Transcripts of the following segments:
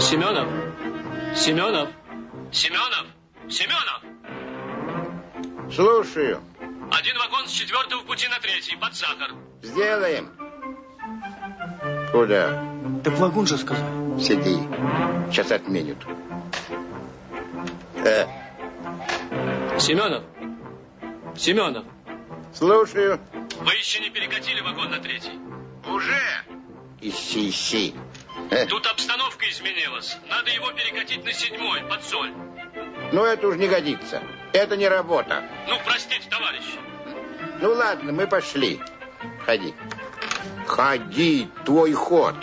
Семенов! Семенов! Семенов! Семенов! Слушаю. Один вагон с 4-го в пути на 3-й, под сахар. Сделаем. Куда? Так вагон же сказал. Сиди. Сейчас отменят. Семенов! Семенов! Слушаю. Вы еще не перекатили вагон на 3-й? Уже? Ищи. Тут обстановка изменилась. Надо его перекатить на 7-й, под Соль. Ну, это уж не годится. Это не работа. Ну, простите, товарищи. Ну, ладно, мы пошли. Ходи. Ходи, твой ход.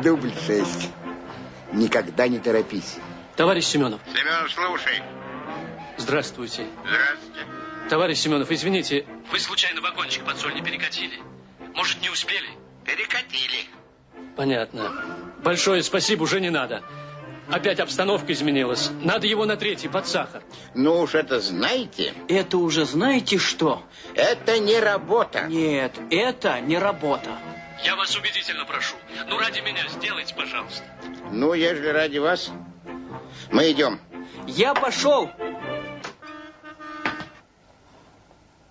Дубль 6. Никогда не торопись. Товарищ Семенов. Семенов, слушай. Здравствуйте. Здравствуйте. Товарищ Семенов, извините, вы случайно вагончик под Соль не перекатили? Может, не успели? Перекатили. Понятно. Большое спасибо, уже не надо. Опять обстановка изменилась. Надо его на 3-й, под сахар. Ну уж это знаете. Это уже знаете что? Это не работа. Нет, это не работа. Я вас убедительно прошу. Ну, ради меня сделайте, пожалуйста. Ну, ежели ради вас, мы идем. Я пошел.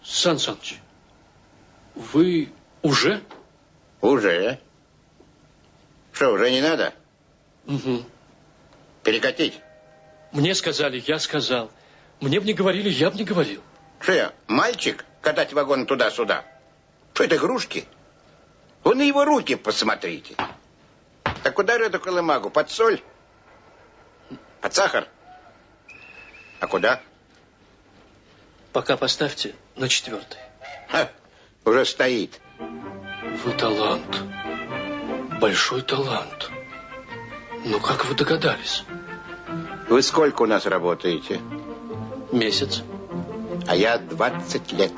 Сан Саныч, вы уже? Уже. Что, уже не надо? Угу. Перекатить? Мне сказали, я сказал. Мне бы не говорили, я бы не говорил. Что я, мальчик, катать вагон туда-сюда? Что это, игрушки? Вы на его руки посмотрите. Так куда же эту колымагу? Под Соль? Под сахар? А куда? Пока поставьте на 4-й. Ха, уже стоит. Вы талант. Большой талант. Ну, как вы догадались? Вы сколько у нас работаете? Месяц. А я 20 лет.